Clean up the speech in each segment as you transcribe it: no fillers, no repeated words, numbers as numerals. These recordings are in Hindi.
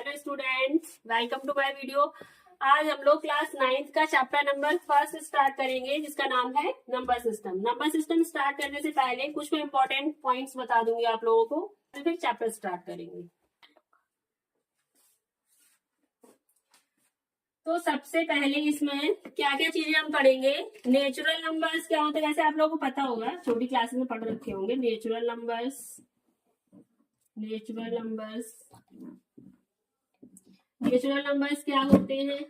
Hello students, welcome to my video. आज हम लोग क्लास 9th का चैप्टर नंबर 1 स्टार्ट करेंगे, जिसका नाम है number system. Number system start करने से पहले कुछ मैं इंपॉर्टेंट पॉइंट्स बता दूंगी आप लोगों को, फिर चैप्टर स्टार्ट करेंगे। तो सबसे पहले इसमें क्या क्या चीजें हम पढ़ेंगे। नेचुरल नंबर्स क्या होते हैं, वैसे आप लोगों को पता होगा, छोटी क्लासेस में पढ़ रखे होंगे। नेचुरल नंबर्स क्या होते हैं।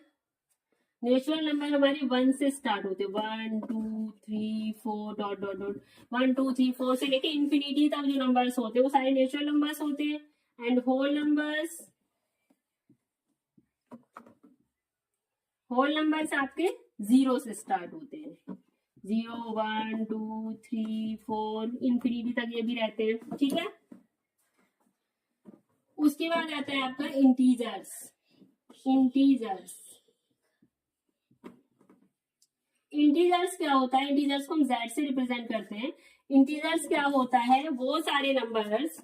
नेचुरल नंबर हमारे 1 से स्टार्ट होते हैं। 1 2 3 4 डॉट डॉट डॉट 1 2 3 4 से लेके इंफिनिटी तक जो नंबर्स होते हैं वो सारे नेचुरल नंबर्स होते हैं। एंड होल नंबर्स आपके 0 से स्टार्ट होते हैं। 0 1 2 3 4 इंफिनिटी तक ये भी रहते हैं, ठीक है। उसके बाद आता है आपका इंटीजर्स क्या होता है। इंटीजर्स को हम z से रिप्रेजेंट करते हैं। इंटीजर्स क्या होता है, वो सारे नंबर्स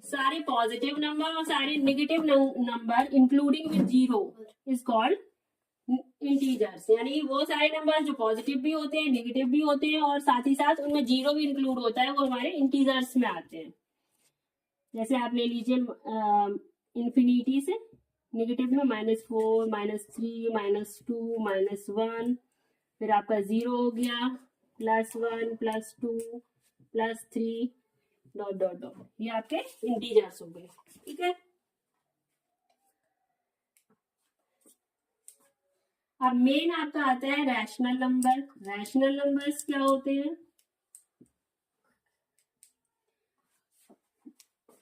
सारे पॉजिटिव नंबर और सारे negative number including with 0 is called integers. यानी वो सारे नंबर जो पॉजिटिव भी होते हैं, नेगेटिव भी होते हैं और साथ ही साथ उनमें 0 भी इंक्लूड होता है, वो हमारे इंटीजर्स में आते हैं। जैसे आप ले लीजिए इंफिनिटी से नेगेटिव में -4 -3 -2 -1, फिर आपका 0 हो गया, +1 +2 +3 डॉट डॉट डॉट, ये आपके इंटीजर्स हो गए, ठीक है। अब मेन आपका आता है रैशनल नंबर। रैशनल नंबर्स क्या होते हैं,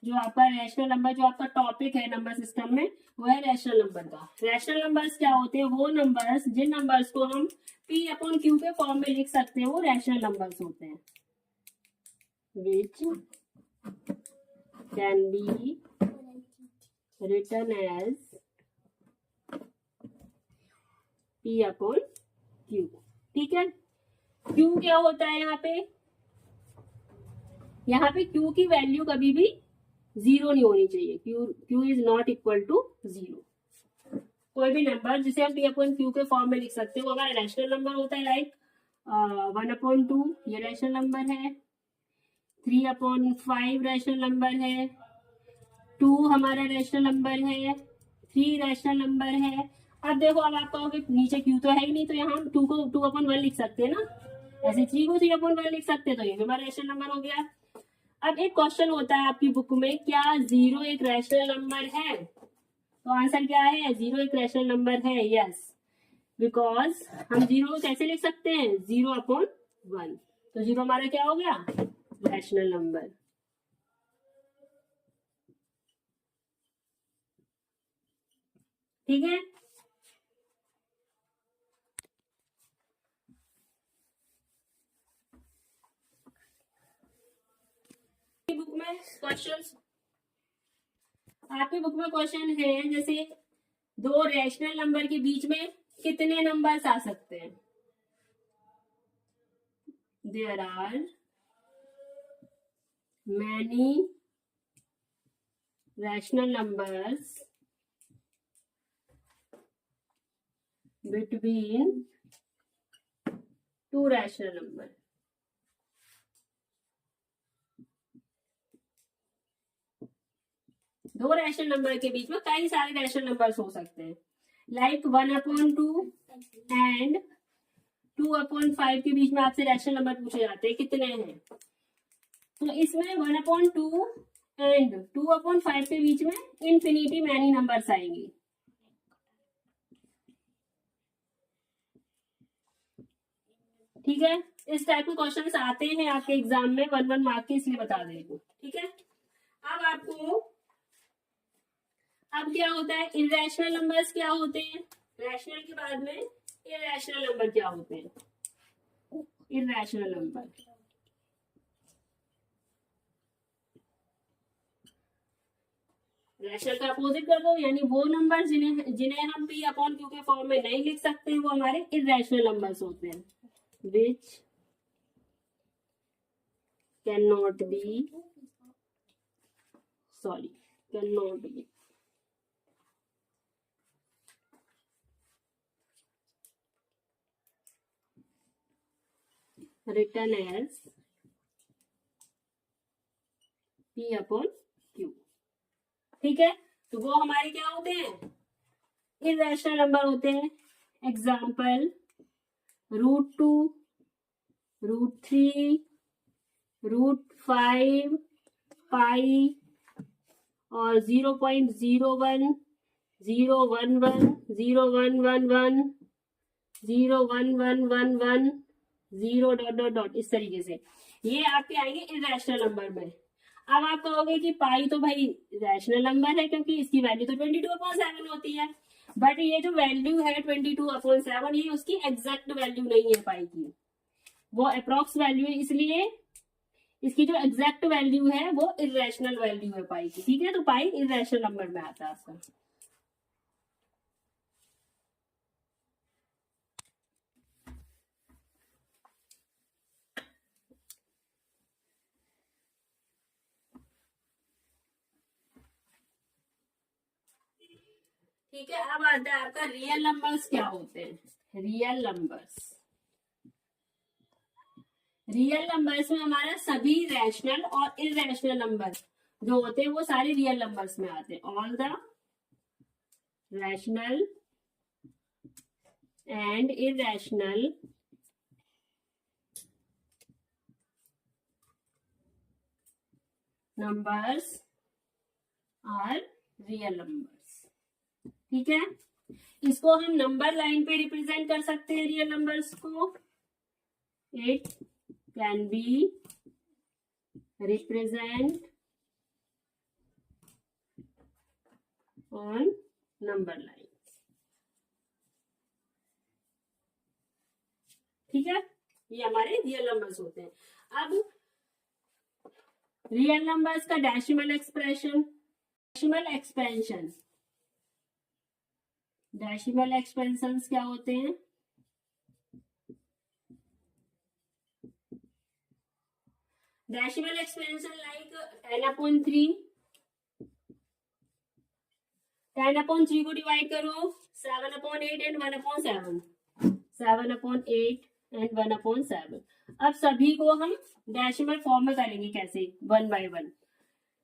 जो आपका रैशनल नंबर, जो आपका टॉपिक है नंबर सिस्टम में, वो है रैशनल नंबर का। रैशनल नंबर्स क्या होते हैं, वो नंबर्स जिन नंबर्स को हम P/Q के फॉर्म में लिख सकते हैं, वो रैशनल नंबर्स होते हैं। Which can be written as P/Q, ठीक है। Q क्या होता है यहाँ पे Q की वैल्यू कभी भी 0 नहीं होनी चाहिए। Q is not equal to 0। कोई भी नंबर जिसे हम P/Q के फॉर्म में लिख सकते हैं, वो हमारा रैशनल नंबर होता है। लाइक 1/2 ये रैशनल नंबर है, 3/5 रैशनल नंबर है, 2 हमारा रैशनल नंबर है, 3 रैशनल नंबर है। अब देखो, अब आप कहोगे नीचे Q तो है ही नहीं, तो यहाँ हम 2 को 2/1 लिख सकते हैं ना, ऐसे 3 को 3/1 लिख सकते हैं, तो ये भी हमारा रैशनल नंबर हो गया। अब एक क्वेश्चन होता है आपकी बुक में, क्या 0 एक रैशनल नंबर है? तो आंसर क्या है, 0 एक रैशनल नंबर है, यस। बिकॉज हम 0 को कैसे लिख सकते हैं, 0/1, तो 0 हमारा क्या हो गया, रैशनल नंबर, ठीक है। बुक में क्वेश्चंस, आपकी बुक में क्वेश्चन है, जैसे 2 रैशनल नंबर के बीच में कितने नंबर्स आ सकते हैं। There are many rational numbers between 2 rational number. दो रैशनल नंबर के बीच में कई सारे रैशनल नंबर्स हो सकते हैं। लाइक 1/2 एंड 2/5 के बीच में आपसे रैशनल नंबर पूछे जाते हैं, कितने हैं। तो इसमें 1/2 एंड 2/5 के बीच में इंफिनिटी मैनी नंबर्स आएंगे, ठीक है। इस टाइप के क्वेश्चंस आते हैं आपके एग्जाम में, 1 मार्क के, इसलिए बता दे रही हूँ, ठीक है। अब क्या होता है, इरेशनल नंबर्स क्या होते हैं। रैशनल के बाद में इरेशनल नंबर क्या होते हैं। इरेशनल नंबर, रैशनल का अपोजिट कर दो, यानी वो नंबर जिन्हें हम P/Q के फॉर्म में नहीं लिख सकते हैं, वो हमारे इरेशनल नंबर्स होते हैं। Which can not be can not be, written as P upon Q। ठीक है, तो वो हमारे क्या होते हैं, इरेशनल नंबर होते हैं। एग्जाम्पल √2, √3, √5, पाई और 0.01, 011, 0111, 01111, 0 ... इस तरीके से ये आपके आएंगे इरेशनल नंबर में। अब आप कहोगे कि पाई तो भाई रैशनल नंबर है क्योंकि इसकी वैल्यू तो 22/7 होती है, बट ये जो वैल्यू है 22/7 ये उसकी एग्जैक्ट वैल्यू नहीं है पाई की, वो अप्रोक्स वैल्यू है, इसलिए इसकी जो एग्जैक्ट वैल्यू है वो इरेशनल वैल्यू है पाई की। ठीक है, तो पाई इरेशनल नंबर में आता है आपका। ठीक है, अब आता है आपका रियल नंबर्स क्या होते हैं। रियल नंबर्स, रियल नंबर्स में हमारा सभी रैशनल और इरेशनल नंबर जो होते हैं वो सारे रियल नंबर्स में आते हैं। All the rational and irrational numbers are real numbers. ठीक है, इसको हम नंबर लाइन पे रिप्रेजेंट कर सकते हैं रियल नंबर्स को। It can be represent on number line. ठीक है, ये हमारे रियल नंबर्स होते हैं। अब रियल नंबर्स का decimal expression, decimal expansion, decimal expansions क्या होते हैं। डेसिमल एक्सपेंशन लाइक 10/3, 10/3 को डिवाइड करो 7/8 एंड 1/7, 7/8 एंड 1/7। अब सभी को हम डेसिमल फॉर्म में करेंगे, कैसे, 1 by 1।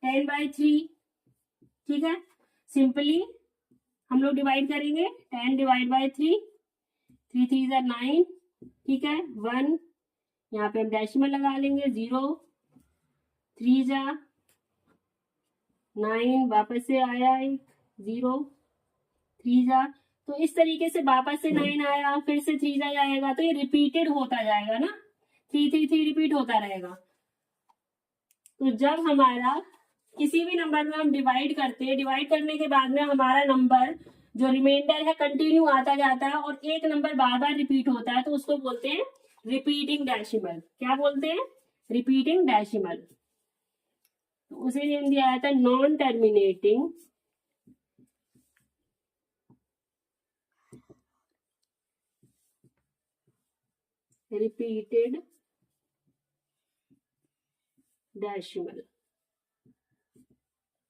10/3, ठीक है, सिंपली हम लोग डिवाइड करेंगे 10 डिवाइड बाई 3, 3 3 9, ठीक है, 1 यहाँ पे हम डेसिमल लगा लेंगे, 0 3 9, वापस से आया 0 3 तो इस तरीके से वापस से 9 आया, फिर से 3 आएगा, तो ये रिपीटेड होता जाएगा ना, 3 3 3 रिपीट होता रहेगा। तो जब हमारा किसी भी नंबर में हम डिवाइड करते हैं, डिवाइड करने के बाद में हमारा नंबर जो रिमाइंडर है कंटिन्यू आता जाता है और एक नंबर बार बार रिपीट होता है, तो उसको बोलते हैं रिपीटिंग डेसिमल। क्या बोलते हैं, रिपीटिंग डेसिमल। तो उसे नेम दिया जाता है नॉन टर्मिनेटिंग रिपीटेड डेसिमल,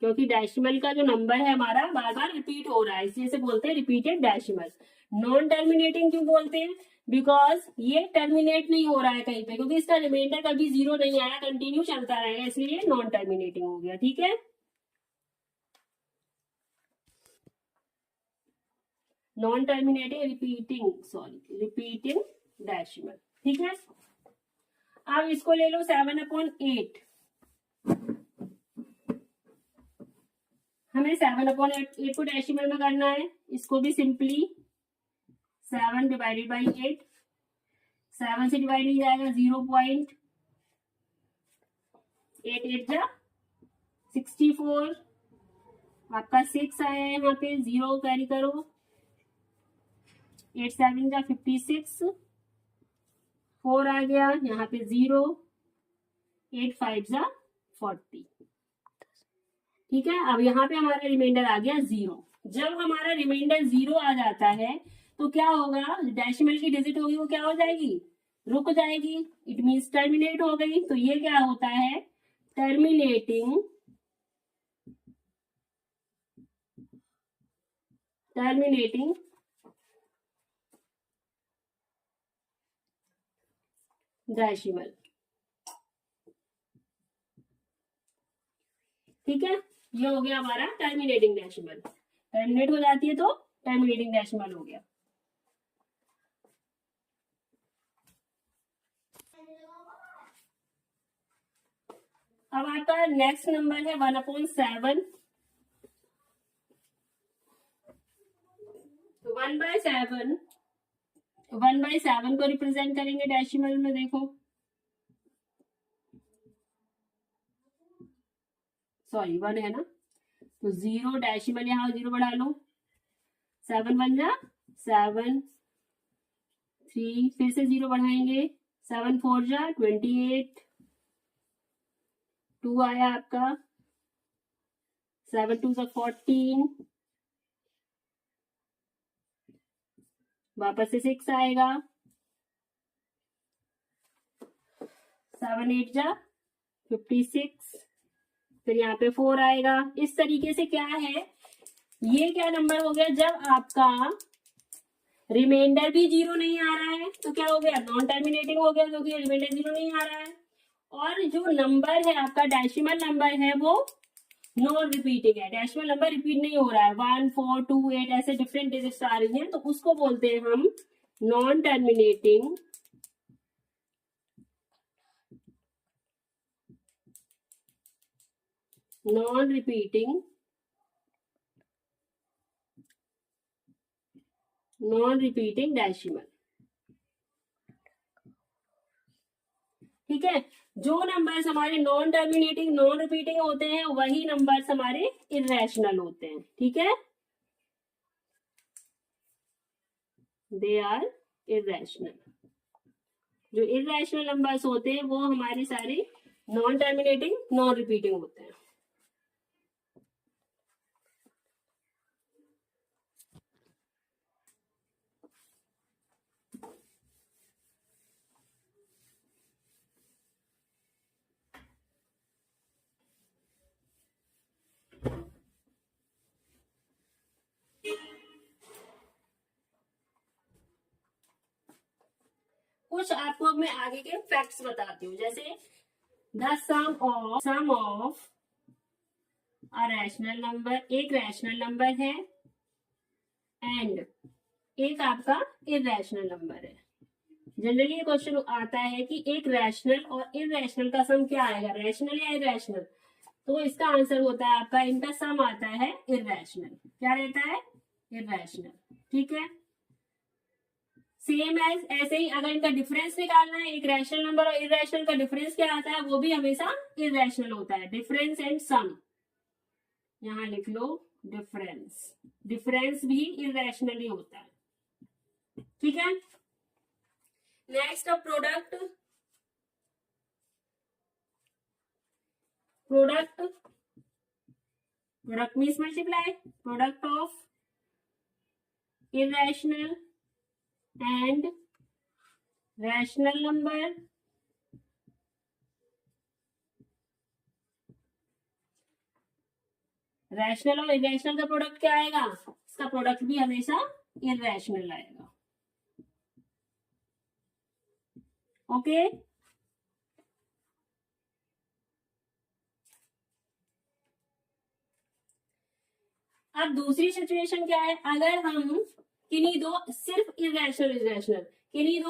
क्योंकि डेसिमल का जो नंबर है हमारा बार बार रिपीट हो रहा है, इसलिए से बोलते हैं रिपीटेड डेसिमल। नॉन टर्मिनेटिंग क्यों बोलते हैं, बिकॉज ये टर्मिनेट नहीं हो रहा है कहीं पे, क्योंकि इसका रिमाइंडर कभी 0 नहीं आया, कंटिन्यू चलता रहेगा, इसलिए नॉन टर्मिनेटिंग हो गया। ठीक है, नॉन टर्मिनेटिंग रिपीटिंग डेसिमल। ठीक है, अब इसको ले लो 7/8, हमें 7/8 को डेसिमल में करना है, इसको भी सिंपली 7 डिवाइडेड बाई 8, 7 से डिवाइड नहीं जाएगा, 0.8 8 64, आपका 6 आया है, यहाँ पे 0 कैरी करो, 8 7 56, 4 आ गया, यहाँ पे 0, 8 5 40। ठीक है, अब यहाँ पे हमारा रिमाइंडर आ गया 0। जब हमारा रिमाइंडर 0 आ जाता है तो क्या होगा, डेसिमल की डिजिट होगी वो क्या हो जाएगी, रुक जाएगी, इट मीन्स टर्मिनेट हो गई। तो ये क्या होता है, टर्मिनेटिंग टर्मिनेटिंग डेसिमल। ठीक है, ये हो गया हमारा टर्मिनेटिंग डेसिमल। टर्मिनेट हो जाती है तो टर्मिनेटिंग डेसिमल हो गया। अब आपका नेक्स्ट नंबर है 1/7। 1/7, 1/7 को रिप्रेजेंट करेंगे डेसिमल में। देखो सॉरी 1 है ना, तो 0 डेसिमल, यहाँ 0 बढ़ा लो, 7 बन जा 7, 3 फिर से 0 बढ़ाएंगे, 7 4 जा 28, 2 आया आपका, 7 2 14, वापस से 6 आएगा, 7 8 जा 56, फिर यहाँ पे 4 आएगा। इस तरीके से क्या है, ये क्या नंबर हो गया, जब आपका रिमाइंडर भी 0 नहीं आ रहा है तो क्या हो गया, नॉन टर्मिनेटिंग हो गया, क्योंकि रिमाइंडर 0 नहीं आ रहा है। और जो नंबर है आपका डेसिमल नंबर है वो नॉन रिपीटिंग है, डेसिमल नंबर रिपीट नहीं हो रहा है, 1 4 2 8 ऐसे डिफरेंट डिजिट्स आ रही हैं, तो उसको बोलते हैं हम non terminating non repeating decimal. ठीक है, जो नंबर्स हमारे नॉन टर्मिनेटिंग नॉन रिपीटिंग होते हैं वही नंबर्स हमारे इरेशनल होते हैं। ठीक है, दे आर इरेशनल। जो इरेशनल नंबर्स होते हैं वो हमारे सारे नॉन टर्मिनेटिंग नॉन रिपीटिंग होते हैं। कुछ आपको अब मैं आगे के फैक्ट्स बताती हूँ, जैसे the sum of a rational number, एक रैशनल नंबर है, एंड एक आपका इरेशनल नंबर है। जनरली ये क्वेश्चन आता है कि एक रैशनल और इरेशनल का सम क्या आएगा, रैशनल या इरेशनल, तो इसका आंसर होता है आपका, इनका सम आता है इरेशनल। क्या रहता है, इरेशनल। ठीक है, सेम एज ऐसे ही अगर इनका डिफरेंस निकालना है, एक रैशनल नंबर और इरेशनल का डिफरेंस क्या आता है, वो भी हमेशा इरेशनल होता है। डिफरेंस एंड सम, यहां लिख लो डिफरेंस, डिफरेंस भी इरेशनल ही होता है। ठीक है, नेक्स्ट अब product, product means multiply, product of irrational and rational number rational और इरेशनल का प्रोडक्ट क्या आएगा, इसका प्रोडक्ट भी हमेशा इरेशनल आएगा। ओके, अब दूसरी सिचुएशन क्या है, अगर हम किन्हीं दो सिर्फ इरेशनल इरेशनल किन्हीं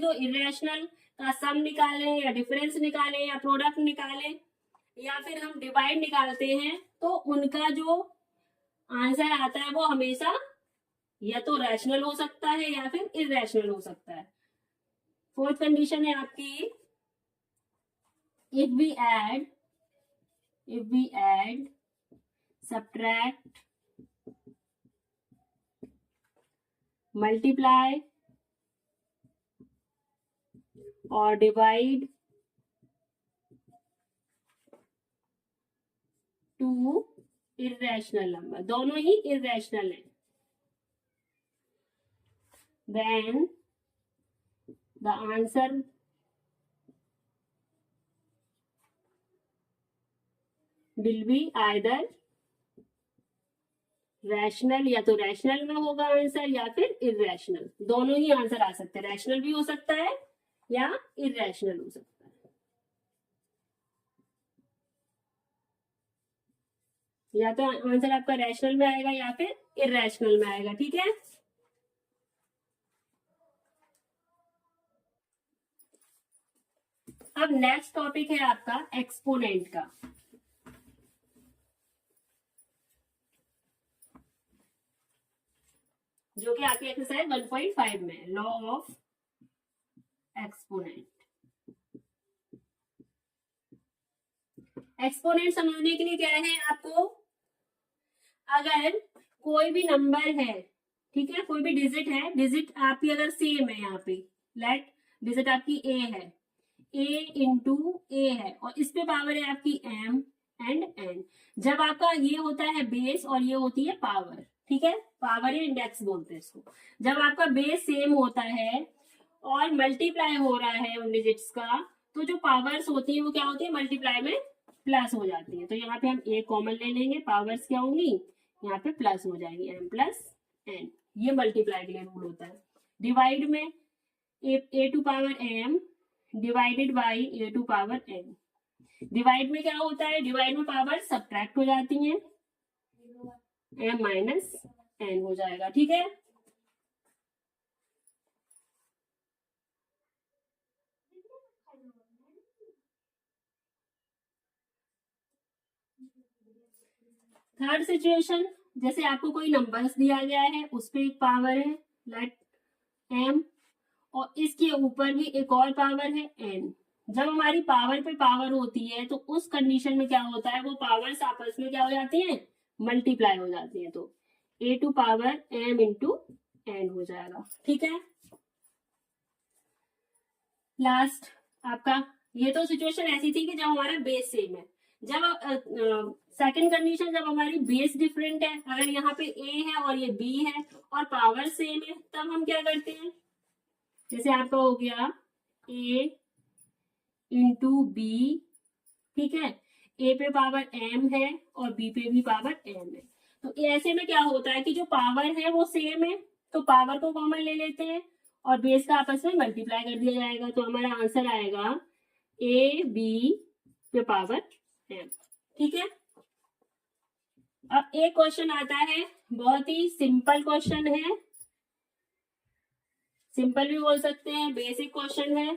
दो इरेशनल का सम निकालें या डिफरेंस निकालें या प्रोडक्ट निकालें या फिर हम डिवाइड निकालते हैं, तो उनका जो आंसर आता है वो हमेशा या तो रैशनल हो सकता है या फिर इरेशनल हो सकता है। फोर्थ कंडीशन है आपकी, if we add subtract multiply और divide टू irrational number, दोनों ही irrational है, then the answer will be either rational, या तो रैशनल में होगा आंसर या फिर इरेशनल, दोनों ही आंसर आ सकते हैं। रैशनल भी हो सकता है या इरेशनल हो सकता है। या तो आंसर आपका रैशनल में आएगा या फिर इरेशनल में आएगा, ठीक है। अब नेक्स्ट टॉपिक है आपका एक्सपोनेंट का। जो कि आपकी एक्सरसाइज 1.5 में, लॉ ऑफ एक्सपोनेंट। एक्सपोनेंट समझने के लिए क्या है आपको, अगर कोई भी नंबर है, ठीक है, कोई भी डिजिट है, डिजिट आपकी अगर सेम है, यहाँ पे लेट डिजिट आपकी ए है, ए इंटू ए है, और इस पे पावर है आपकी एम एंड एन। जब आपका ये होता है बेस और ये होती है पावर, ठीक है, पावर या इंडेक्स बोलते हैं इसको। जब आपका बेस सेम होता है और मल्टीप्लाई हो रहा है उन डिजिट्स का, तो जो पावर्स होती है वो क्या होती है, मल्टीप्लाई में प्लस हो जाती है। तो यहाँ पे हम ए कॉमन ले लेंगे, पावर्स क्या होंगी, यहाँ पे प्लस हो जाएगी, एम प्लस एन। ये मल्टीप्लाई के लिए रूल होता है। डिवाइड में a to power m divided by a to power n. Divide में क्या होता है, डिवाइड में पावर सब्ट्रैक्ट हो जाती है, एम माइनस एन हो जाएगा, ठीक है। थर्ड सिचुएशन, जैसे आपको कोई नंबर्स दिया गया है, उस पे एक पावर है लेट एम, और इसके ऊपर भी एक और पावर है एन। जब हमारी पावर पे पावर होती है तो उस कंडीशन में क्या होता है, वो पावर्स आपस में क्या हो जाती हैं, मल्टीप्लाई हो जाती है। तो a to power m into n हो जाएगा, ठीक है। लास्ट आपका, ये तो सिचुएशन ऐसी थी कि जब हमारा बेस सेम है। जब सेकंड कंडीशन, जब हमारी बेस डिफरेंट है, अगर यहाँ पे ए है और ये बी है और पावर सेम है, तब हम क्या करते हैं, जैसे आपका हो गया ए इंटू बी, ठीक है, ए पे पावर एम है और बी पे भी पावर एम है। तो ऐसे में क्या होता है कि जो पावर है वो सेम है, तो पावर को कॉमन ले लेते हैं और बेस का आपस में मल्टीप्लाई कर दिया जाएगा। तो हमारा आंसर आएगा ए बी पे पावर एम, ठीक है। अब एक क्वेश्चन आता है, बहुत ही सिंपल क्वेश्चन है, सिंपल भी बोल सकते हैं, बेसिक क्वेश्चन है,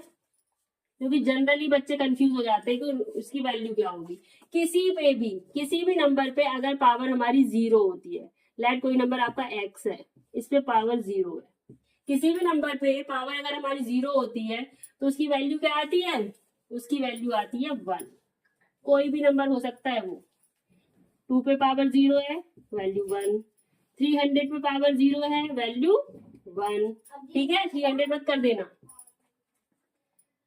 क्योंकि जनरली बच्चे कंफ्यूज हो जाते हैं कि उसकी वैल्यू क्या होगी। किसी भी नंबर पे अगर पावर हमारी 0 होती है, लेट कोई नंबर आपका x है, इस पे पावर 0 है, किसी भी नंबर पे पावर अगर हमारी 0 होती है तो उसकी वैल्यू क्या आती है, उसकी वैल्यू आती है 1। कोई भी नंबर हो सकता है वो, 2 पे पावर 0 है, वैल्यू 1, 300 पे पावर 0 है, वैल्यू 1, ठीक है। 300 मत कर देना,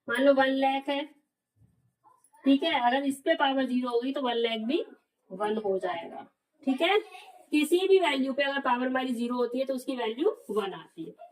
मान लो 1 लाख है, ठीक है, अगर इस पे पावर 0 होगी तो 1 लाख भी 1 हो जाएगा, ठीक है। किसी भी वैल्यू पे अगर पावर हमारी 0 होती है तो उसकी वैल्यू 1 आती है।